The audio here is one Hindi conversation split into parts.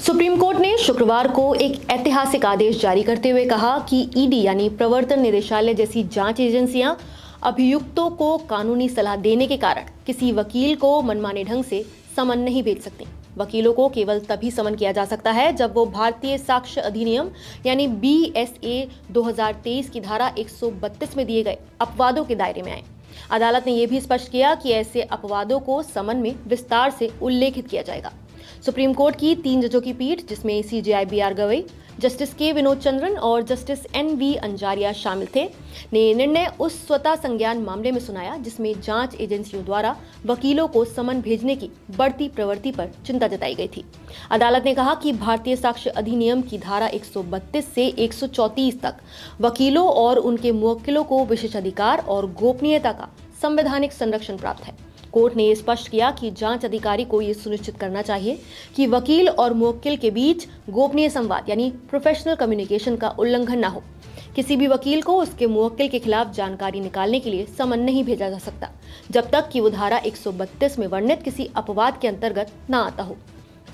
सुप्रीम कोर्ट ने शुक्रवार को एक ऐतिहासिक आदेश जारी करते हुए कहा कि ईडी यानी प्रवर्तन निदेशालय जैसी जांच एजेंसियां अभियुक्तों को कानूनी सलाह देने के कारण किसी वकील को मनमाने ढंग से समन नहीं भेज सकती। वकीलों को केवल तभी समन किया जा सकता है जब वो भारतीय साक्ष्य अधिनियम यानी BSA 2023 की धारा 132 में दिए गए अपवादों के दायरे में आए। अदालत ने यह भी स्पष्ट किया कि ऐसे अपवादों को समन में विस्तार से उल्लेखित किया जाएगा। सुप्रीम कोर्ट की 3 जजों की पीठ, जिसमें CJI BR गवई, जस्टिस के विनोद चंद्रन और जस्टिस NV अंजारिया शामिल थे, ने निर्णय उस स्वतः संज्ञान मामले में सुनाया जिसमें जांच एजेंसियों द्वारा वकीलों को समन भेजने की बढ़ती प्रवृत्ति पर चिंता जताई गई थी। अदालत ने कहा कि भारतीय साक्ष्य अधिनियम की धारा 132 से 134 तक वकीलों और उनके मुवक्किलों को विशेषाधिकार और गोपनीयता का संवैधानिक संरक्षण प्राप्त है। कोर्ट ने स्पष्ट किया कि जांच अधिकारी को यह सुनिश्चित करना चाहिए कि वकील और मुवक्किल के बीच गोपनीय संवाद यानी प्रोफेशनल कम्युनिकेशन का उल्लंघन न हो। किसी भी वकील को उसके मुवक्किल के खिलाफ जानकारी निकालने के लिए समन नहीं भेजा जा सकता जब तक कि वो धारा 132 में वर्णित किसी अपवाद के अंतर्गत न आता हो।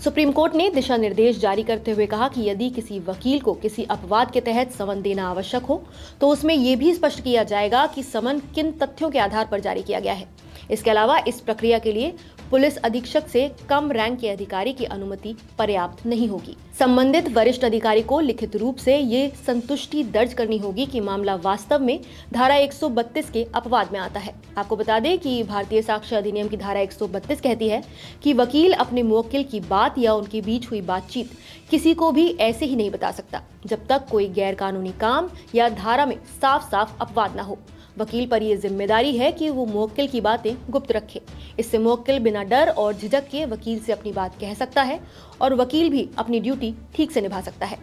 सुप्रीम कोर्ट ने दिशा निर्देश जारी करते हुए कहा कि यदि किसी वकील को किसी अपवाद के तहत समन देना आवश्यक हो तो उसमें यह भी स्पष्ट किया जाएगा कि समन किन तथ्यों के आधार पर जारी किया गया है। इसके अलावा इस प्रक्रिया के लिए पुलिस अधीक्षक से कम रैंक के अधिकारी की अनुमति पर्याप्त नहीं होगी। संबंधित वरिष्ठ अधिकारी को लिखित रूप से ये संतुष्टि दर्ज करनी होगी कि मामला वास्तव में धारा 132 के अपवाद में आता है। आपको बता दें कि भारतीय साक्ष्य अधिनियम की धारा 132 कहती है कि वकील अपने मुवक्किल की बात या उनके बीच हुई बातचीत किसी को भी ऐसे ही नहीं बता सकता जब तक कोई गैर कानूनी काम या धारा में साफ साफ अपवाद न हो। वकील पर यह जिम्मेदारी है कि वो मुवक्किल की बातें गुप्त रखे। इससे मुवक्किल बिना डर और झिझक के वकील से अपनी बात कह सकता है और वकील भी अपनी ड्यूटी ठीक से निभा सकता है।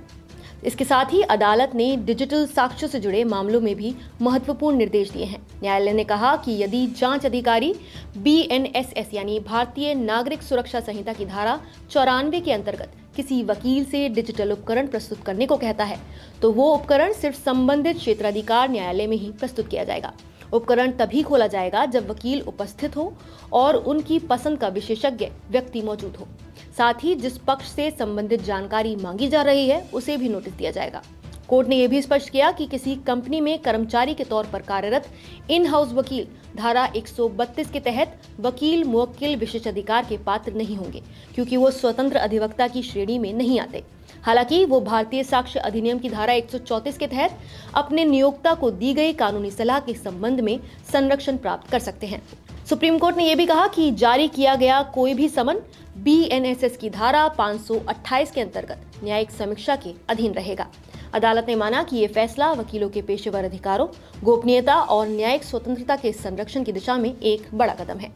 इसके साथ ही अदालत ने डिजिटल साक्ष्यों से जुड़े मामलों में भी महत्वपूर्ण निर्देश दिए हैं। न्यायालय ने कहा कि यदि जांच अधिकारी BNSS यानी भारतीय नागरिक सुरक्षा संहिता की धारा 94 के अंतर्गत किसी वकील से डिजिटल उपकरण प्रस्तुत करने को कहता है तो वो उपकरण सिर्फ संबंधित क्षेत्राधिकार न्यायालय में ही प्रस्तुत किया जाएगा। उपकरण तभी खोला जाएगा जब वकील उपस्थित हो और उनकी पसंद का विशेषज्ञ व्यक्ति मौजूद हो। साथ ही जिस पक्ष से संबंधित जानकारी मांगी जा रही है उसे भी नोटिस दिया जाएगा। कोर्ट ने यह भी स्पष्ट किया कि किसी कंपनी में कर्मचारी के तौर पर कार्यरत इन हाउस वकील धारा 132 के तहत वकील मुवक्किल विशेषाधिकार के पात्र नहीं होंगे क्योंकि वो स्वतंत्र अधिवक्ता की श्रेणी में नहीं आते। हालांकि वो भारतीय साक्ष्य अधिनियम की धारा 134 के तहत अपने नियोक्ता को दी गई कानूनी सलाह के संबंध में संरक्षण प्राप्त कर सकते हैं। सुप्रीम कोर्ट ने यह भी कहा कि जारी किया गया कोई भी समन BNSS की धारा 528 के अंतर्गत न्यायिक समीक्षा के अधीन रहेगा। अदालत ने माना कि ये फैसला वकीलों के पेशेवर अधिकारों, गोपनीयता और न्यायिक स्वतंत्रता के संरक्षण की दिशा में एक बड़ा कदम है।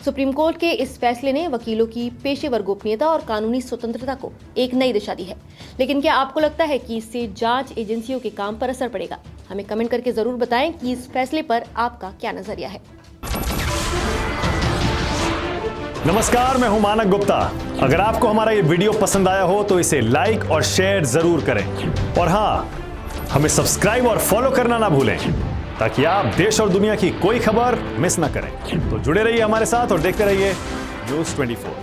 सुप्रीम कोर्ट के इस फैसले ने वकीलों की पेशेवर गोपनीयता और कानूनी स्वतंत्रता को एक नई दिशा दी है। लेकिन क्या आपको लगता है कि इससे जांच एजेंसियों के काम पर असर पड़ेगा? हमें कमेंट करके जरूर बताएं कि इस फैसले पर आपका क्या नजरिया है। नमस्कार, मैं हूं मानक गुप्ता। अगर आपको हमारा ये वीडियो पसंद आया हो तो इसे लाइक और शेयर जरूर करें और हाँ, हमें सब्सक्राइब और फॉलो करना ना भूलें ताकि आप देश और दुनिया की कोई खबर मिस ना करें। तो जुड़े रहिए हमारे साथ और देखते रहिए न्यूज़ 24।